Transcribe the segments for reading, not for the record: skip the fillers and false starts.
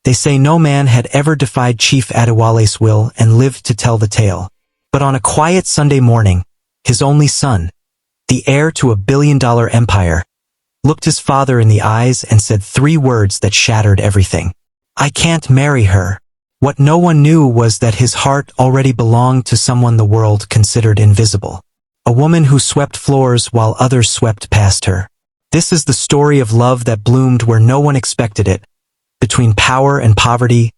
They say no man had ever defied Chief Adewale's will and lived to tell the tale. But on a quiet Sunday morning, his only son, the heir to a billion-dollar empire, looked his father in the eyes and said 3 words that shattered everything. "I can't marry her." What no one knew was that his heart already belonged to someone the world considered invisible. A woman who swept floors while others swept past her. This is the story of love that bloomed where no one expected it, between power and poverty,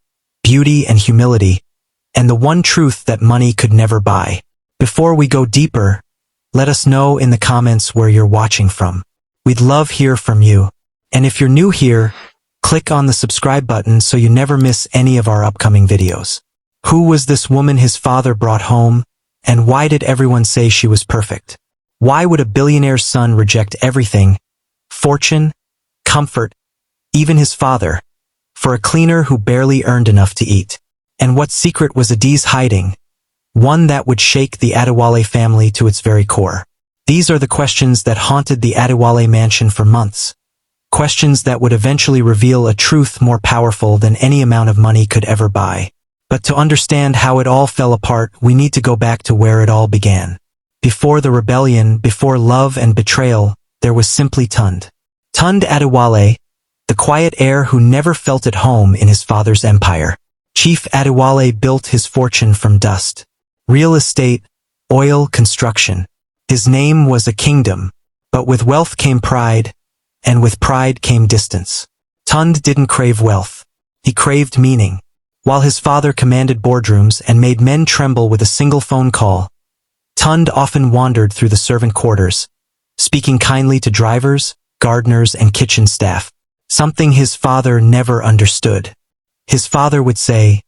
beauty and humility, and the one truth that money could never buy. Before we go deeper, let us know in the comments where you're watching from. We'd love hear from you. And if you're new here, click on the subscribe button so you never miss any of our upcoming videos. Who was this woman his father brought home, and why did everyone say she was perfect? Why would a billionaire's son reject everything, fortune, comfort, even his father, for a cleaner who barely earned enough to eat? And what secret was Adee's hiding? One that would shake the Adewale family to its very core. These are the questions that haunted the Adewale mansion for months. Questions that would eventually reveal a truth more powerful than any amount of money could ever buy. But to understand how it all fell apart, we need to go back to where it all began. Before the rebellion, before love and betrayal, there was simply Tund. Tund Adewale, the quiet heir who never felt at home in his father's empire. Chief Adewale built his fortune from dust. Real estate, oil, construction. His name was a kingdom, but with wealth came pride, and with pride came distance. Tund didn't crave wealth. He craved meaning. While his father commanded boardrooms and made men tremble with a single phone call, Tund often wandered through the servant quarters, speaking kindly to drivers, gardeners, and kitchen staff, something his father never understood. His father would say,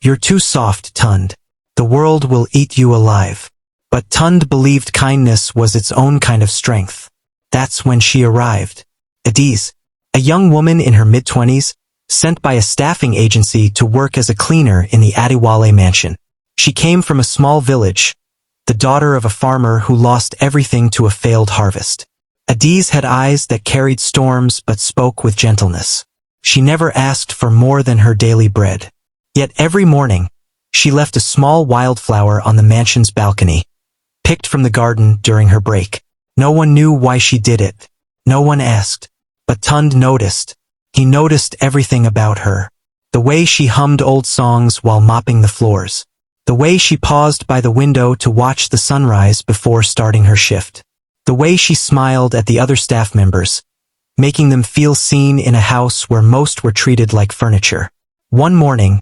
"You're too soft, Tund. The world will eat you alive." But Tund believed kindness was its own kind of strength. That's when she arrived. Adees, a young woman in her mid-20s, sent by a staffing agency to work as a cleaner in the Adewale mansion. She came from a small village, the daughter of a farmer who lost everything to a failed harvest. Adees had eyes that carried storms but spoke with gentleness. She never asked for more than her daily bread. Yet every morning, she left a small wildflower on the mansion's balcony, picked from the garden during her break. No one knew why she did it. No one asked. But Tund noticed. He noticed everything about her. The way she hummed old songs while mopping the floors. The way she paused by the window to watch the sunrise before starting her shift. The way she smiled at the other staff members, making them feel seen in a house where most were treated like furniture. One morning,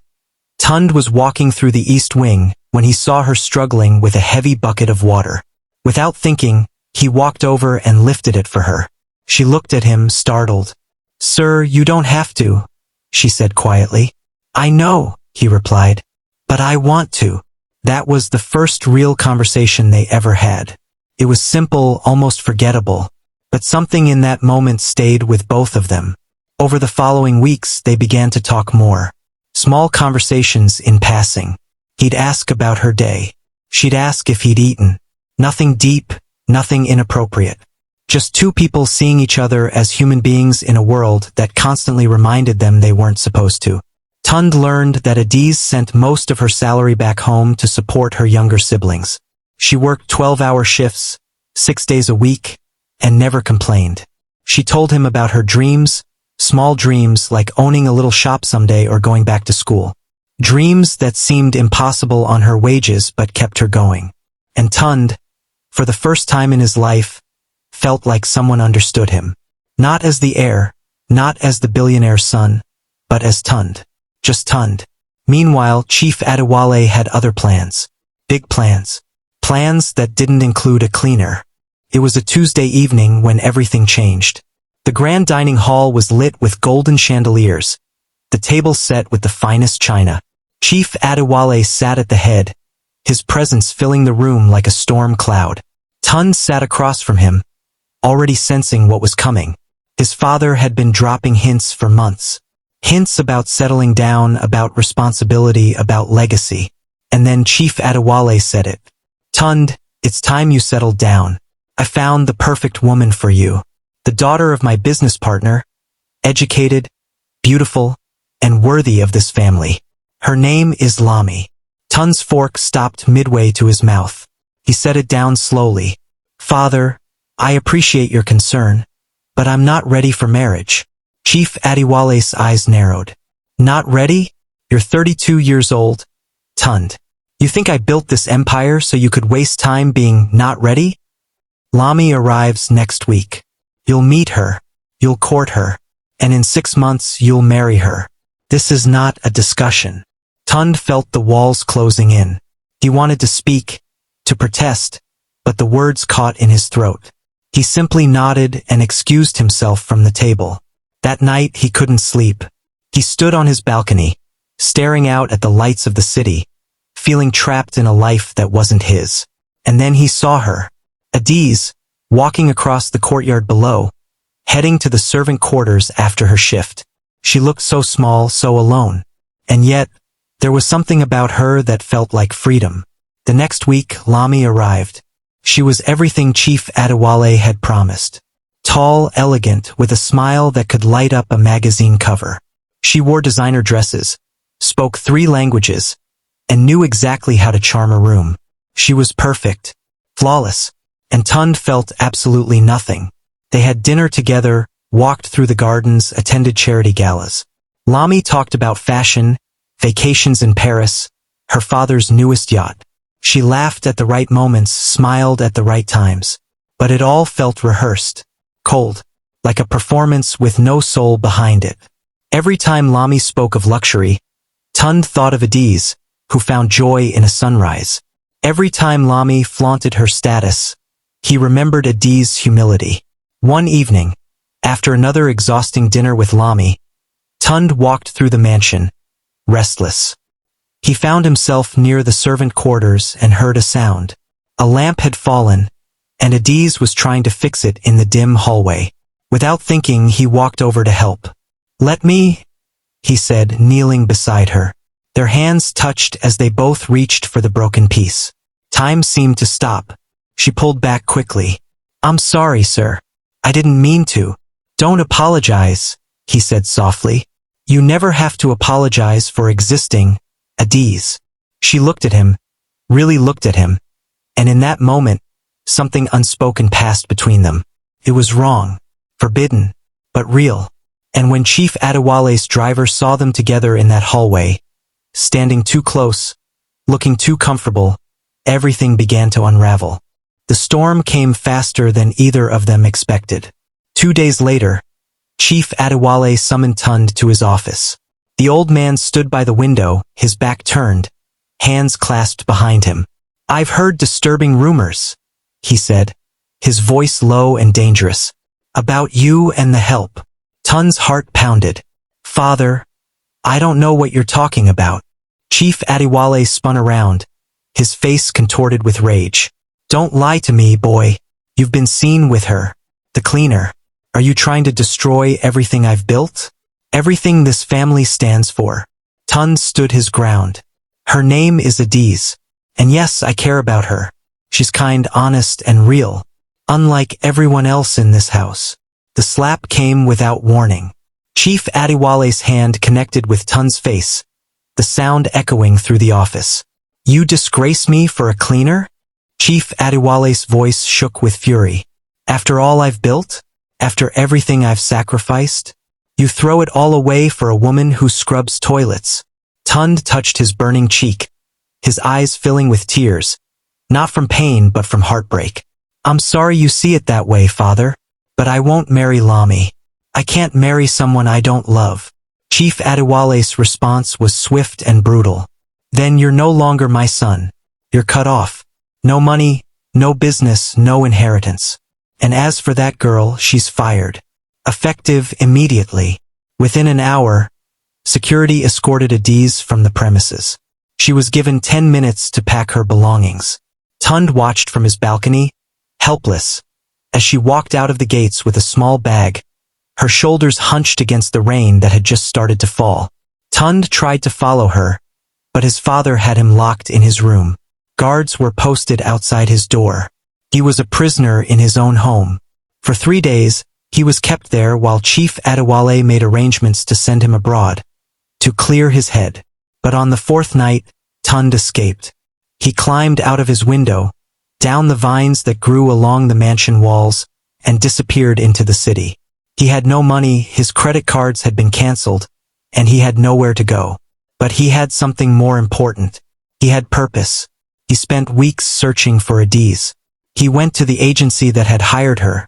Tund was walking through the east wing when he saw her struggling with a heavy bucket of water. Without thinking, he walked over and lifted it for her. She looked at him, startled. "Sir, you don't have to," she said quietly. "I know," he replied, "but I want to." That was the first real conversation they ever had. It was simple, almost forgettable, but something in that moment stayed with both of them. Over the following weeks, they began to talk more. Small conversations in passing. He'd ask about her day. She'd ask if he'd eaten. Nothing deep, nothing inappropriate. Just two people seeing each other as human beings in a world that constantly reminded them they weren't supposed to. Tund learned that Adees sent most of her salary back home to support her younger siblings. She worked 12-hour shifts, 6 days a week, and never complained. She told him about her dreams, small dreams like owning a little shop someday or going back to school. Dreams that seemed impossible on her wages but kept her going. And Tund, for the first time in his life, felt like someone understood him. Not as the heir, not as the billionaire's son, but as Tund. Just Tund. Meanwhile, Chief Adewale had other plans. Big plans. Plans that didn't include a cleaner. It was a Tuesday evening when everything changed. The grand dining hall was lit with golden chandeliers, the table set with the finest china. Chief Adewale sat at the head, his presence filling the room like a storm cloud. Tund sat across from him, already sensing what was coming. His father had been dropping hints for months. Hints about settling down, about responsibility, about legacy. And then Chief Adewale said it. "Tund, it's time you settled down. I found the perfect woman for you. The daughter of my business partner, educated, beautiful, and worthy of this family. Her name is Lami. Tun's fork stopped midway to his mouth. He set it down slowly. Father, I appreciate your concern, but I'm not ready for marriage. Chief Adiwale's eyes narrowed. Not ready? You're 32 years old. Tund. You think I built this empire so you could waste time being not ready? Lami arrives next week. You'll meet her. You'll court her. And in 6 months you'll marry her. This is not a discussion. Tund felt the walls closing in. He wanted to speak, to protest, but the words caught in his throat. He simply nodded and excused himself from the table. That night he couldn't sleep. He stood on his balcony, staring out at the lights of the city, feeling trapped in a life that wasn't his. And then he saw her, Adiz, walking across the courtyard below, heading to the servant quarters after her shift. She looked so small, so alone. And yet, there was something about her that felt like freedom. The next week, Lami arrived. She was everything Chief Adewale had promised. Tall, elegant, with a smile that could light up a magazine cover. She wore designer dresses, spoke 3 languages, and knew exactly how to charm a room. She was perfect, flawless, and Tund felt absolutely nothing. They had dinner together, walked through the gardens, attended charity galas. Lami talked about fashion, vacations in Paris, her father's newest yacht. She laughed at the right moments, smiled at the right times. But it all felt rehearsed, cold, like a performance with no soul behind it. Every time Lami spoke of luxury, Tund thought of Adiz, who found joy in a sunrise. Every time Lami flaunted her status, he remembered Adiz's humility. One evening, after another exhausting dinner with Lami, Tund walked through the mansion, restless. He found himself near the servant quarters and heard a sound. A lamp had fallen, and Adiz was trying to fix it in the dim hallway. Without thinking, he walked over to help. "Let me," he said, kneeling beside her. Their hands touched as they both reached for the broken piece. Time seemed to stop. She pulled back quickly. "I'm sorry, sir. I didn't mean to." "Don't apologize," he said softly. "You never have to apologize for existing, Adiz." She looked at him, really looked at him, and in that moment, something unspoken passed between them. It was wrong, forbidden, but real. And when Chief Adewale's driver saw them together in that hallway, standing too close, looking too comfortable, everything began to unravel. The storm came faster than either of them expected. 2 days later, Chief Adewale summoned Tund to his office. The old man stood by the window, his back turned, hands clasped behind him. "I've heard disturbing rumors," he said, his voice low and dangerous, "about you and the help." Tund's heart pounded. "Father, I don't know what you're talking about." Chief Adewale spun around, his face contorted with rage. "Don't lie to me, boy. You've been seen with her, the cleaner. Are you trying to destroy everything I've built? Everything this family stands for?" Tund stood his ground. "Her name is Adiz, and yes, I care about her. She's kind, honest, and real, unlike everyone else in this house." The slap came without warning. Chief Adewale's hand connected with Tund's face, the sound echoing through the office. "You disgrace me for a cleaner?" Chief Adewale's voice shook with fury. "After all I've built? After everything I've sacrificed? You throw it all away for a woman who scrubs toilets?" Tund touched his burning cheek, his eyes filling with tears, not from pain but from heartbreak. "I'm sorry you see it that way, father, but I won't marry Lami. I can't marry someone I don't love." Chief Adewale's response was swift and brutal. "Then you're no longer my son. You're cut off. No money, no business, no inheritance. And as for that girl, she's fired. Effective immediately." Within an hour, security escorted Adiz from the premises. She was given 10 minutes to pack her belongings. Tund watched from his balcony, helpless, as she walked out of the gates with a small bag, her shoulders hunched against the rain that had just started to fall. Tund tried to follow her, but his father had him locked in his room. Guards were posted outside his door. He was a prisoner in his own home. For 3 days, he was kept there while Chief Adewale made arrangements to send him abroad. to clear his head. But on the fourth night, Tund escaped. He climbed out of his window, down the vines that grew along the mansion walls, and disappeared into the city. He had no money, his credit cards had been cancelled, and he had nowhere to go. But he had something more important. He had purpose. He spent weeks searching for Adiz. He went to the agency that had hired her,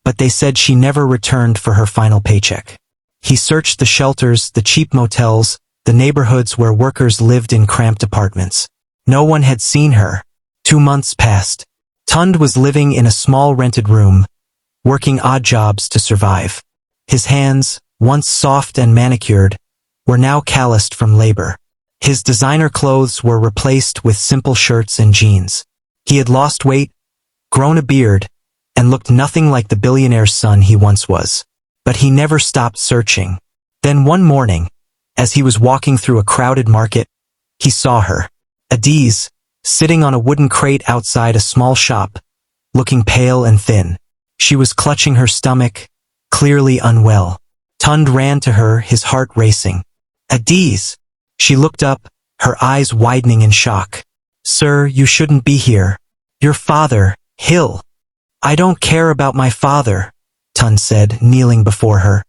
but they said she never returned for her final paycheck. He searched the shelters, the cheap motels, the neighborhoods where workers lived in cramped apartments. No one had seen her. 2 months passed. Tund was living in a small rented room, working odd jobs to survive. His hands, once soft and manicured, were now calloused from labor. His designer clothes were replaced with simple shirts and jeans. He had lost weight, grown a beard, and looked nothing like the billionaire's son he once was. But he never stopped searching. Then one morning, as he was walking through a crowded market, he saw her. Adiz, sitting on a wooden crate outside a small shop, looking pale and thin. She was clutching her stomach, clearly unwell. Tund ran to her, his heart racing. Adiz! She looked up, her eyes widening in shock. Sir, you shouldn't be here. Your father, Hill. I don't care about my father, Tund said, kneeling before her.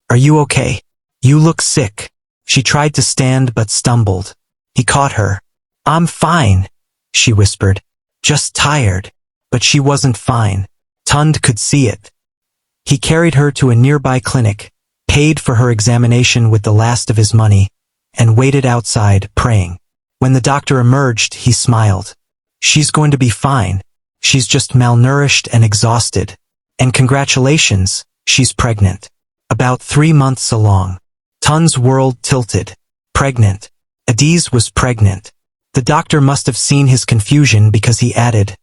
Are you okay? You look sick. She tried to stand but stumbled. He caught her. I'm fine, she whispered. Just tired. But she wasn't fine. Tund could see it. He carried her to a nearby clinic, paid for her examination with the last of his money, and waited outside, praying. When the doctor emerged, he smiled. She's going to be fine. She's just malnourished and exhausted. And congratulations, she's pregnant. About 3 months along. Tund's world tilted. Pregnant. Adiz was pregnant. The doctor must have seen his confusion because he added,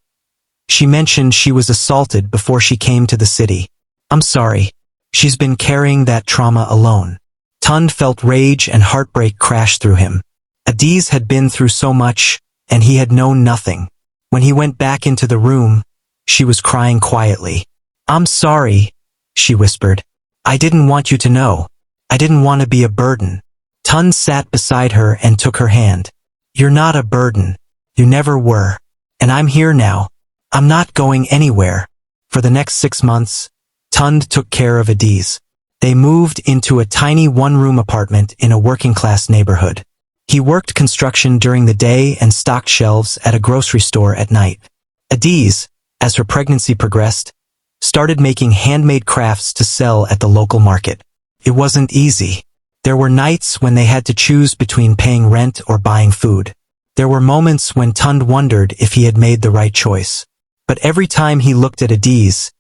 she mentioned she was assaulted before she came to the city. I'm sorry. She's been carrying that trauma alone. Tund felt rage and heartbreak crash through him. Adiz had been through so much, and he had known nothing. When he went back into the room, she was crying quietly. I'm sorry, she whispered. I didn't want you to know. I didn't want to be a burden. Tund sat beside her and took her hand. You're not a burden. You never were. And I'm here now. I'm not going anywhere. For the next 6 months, Tund took care of Adiz. They moved into a tiny one-room apartment in a working-class neighborhood. He worked construction during the day and stocked shelves at a grocery store at night. Adiz, as her pregnancy progressed, started making handmade crafts to sell at the local market. It wasn't easy. There were nights when they had to choose between paying rent or buying food. There were moments when Tund wondered if he had made the right choice. But every time he looked at Adiz,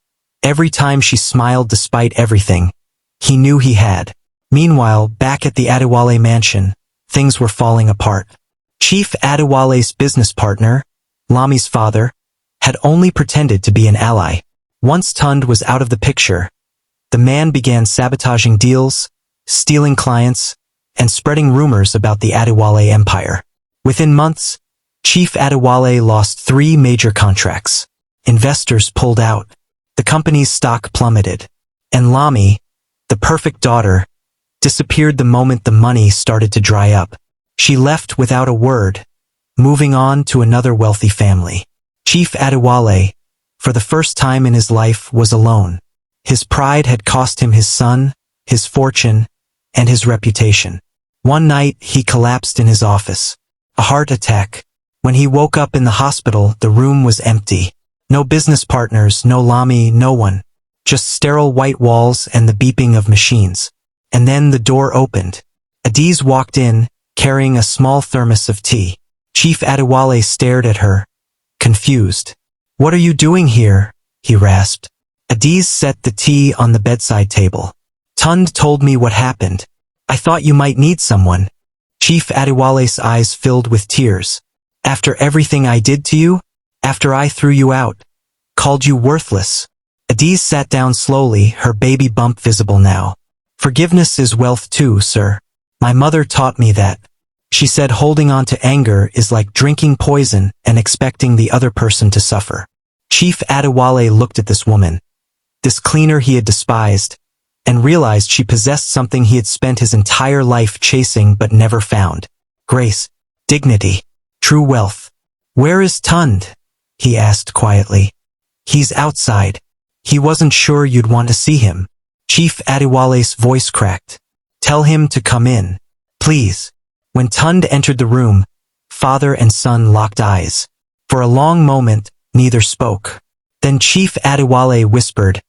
every time she smiled despite everything, he knew he had. Meanwhile, back at the Adewale mansion, things were falling apart. Chief Adewale's business partner, Lami's father, had only pretended to be an ally. Once Tund was out of the picture, the man began sabotaging deals, stealing clients, and spreading rumors about the Adewale empire. Within months, Chief Adewale lost 3 major contracts. Investors pulled out. The company's stock plummeted. And Lami, the perfect daughter, disappeared the moment the money started to dry up. She left without a word, moving on to another wealthy family. Chief Adewale, for the first time in his life, was alone. His pride had cost him his son, his fortune, and his reputation. One night, he collapsed in his office. A heart attack. When he woke up in the hospital, the room was empty. No business partners, no Lami, no one. Just sterile white walls and the beeping of machines. And then the door opened. Adiz walked in, carrying a small thermos of tea. Chief Adewale stared at her, confused. What are you doing here? He rasped. Adiz set the tea on the bedside table. Tund told me what happened. I thought you might need someone. Chief Adewale's eyes filled with tears. After everything I did to you? After I threw you out? Called you worthless? Adiz sat down slowly, her baby bump visible now. Forgiveness is wealth too, sir. My mother taught me that. She said holding on to anger is like drinking poison and expecting the other person to suffer. Chief Adewale looked at this woman. This cleaner he had despised. and realized she possessed something he had spent his entire life chasing but never found. Grace, dignity, true wealth. "Where is Tund?" he asked quietly. "He's outside. He wasn't sure you'd want to see him." Chief Adewale's voice cracked. "Tell him to come in, please." When Tund entered the room, father and son locked eyes. For a long moment, neither spoke. Then Chief Adewale whispered,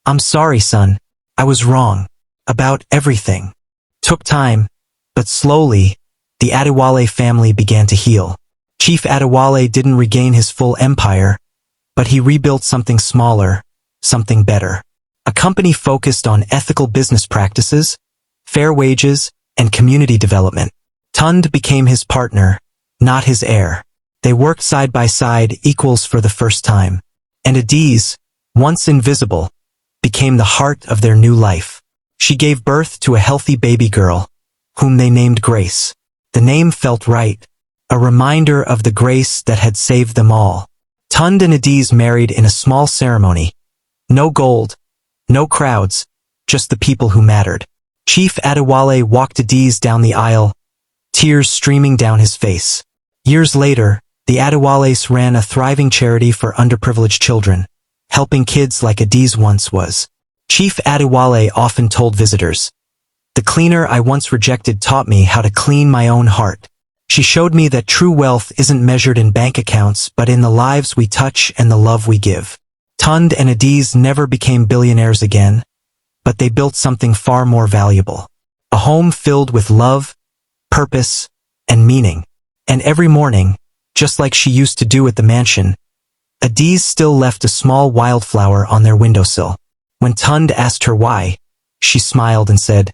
"I'm sorry, son. I was wrong. About everything." Took time, but slowly, the Adewale family began to heal. Chief Adewale didn't regain his full empire, but he rebuilt something smaller, something better. A company focused on ethical business practices, fair wages, and community development. Tund became his partner, not his heir. They worked side by side, equals for the first time. And Adiz, once invisible, became the heart of their new life. She gave birth to a healthy baby girl, whom they named Grace. The name felt right, a reminder of the grace that had saved them all. Tund and Adiz married in a small ceremony. No gold, no crowds, just the people who mattered. Chief Adewale walked Adiz down the aisle, tears streaming down his face. Years later, the Adewales ran a thriving charity for underprivileged children, helping kids like Adiz once was. Chief Adewale often told visitors, "The cleaner I once rejected taught me how to clean my own heart. She showed me that true wealth isn't measured in bank accounts but in the lives we touch and the love we give." Tund and Adiz never became billionaires again, but they built something far more valuable. A home filled with love, purpose, and meaning. And every morning, just like she used to do at the mansion, Adiz still left a small wildflower on their windowsill. When Tund asked her why, she smiled and said,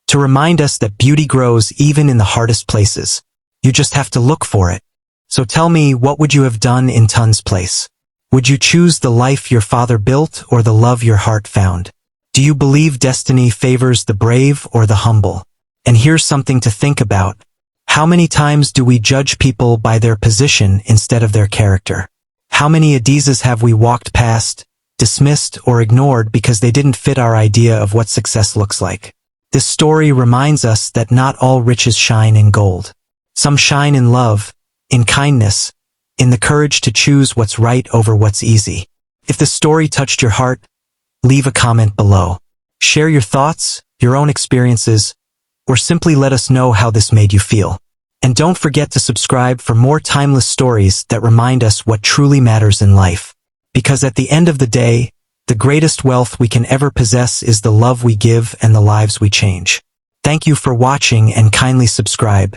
"To remind us that beauty grows even in the hardest places. You just have to look for it." So tell me, what would you have done in Tund's place? Would you choose the life your father built or the love your heart found? Do you believe destiny favors the brave or the humble? And here's something to think about. How many times do we judge people by their position instead of their character? How many Adizes have we walked past, dismissed, or ignored because they didn't fit our idea of what success looks like? This story reminds us that not all riches shine in gold. Some shine in love, in kindness, in the courage to choose what's right over what's easy. If the story touched your heart, leave a comment below. Share your thoughts, your own experiences, or simply let us know how this made you feel. And don't forget to subscribe for more timeless stories that remind us what truly matters in life. Because at the end of the day, the greatest wealth we can ever possess is the love we give and the lives we change. Thank you for watching and kindly subscribe.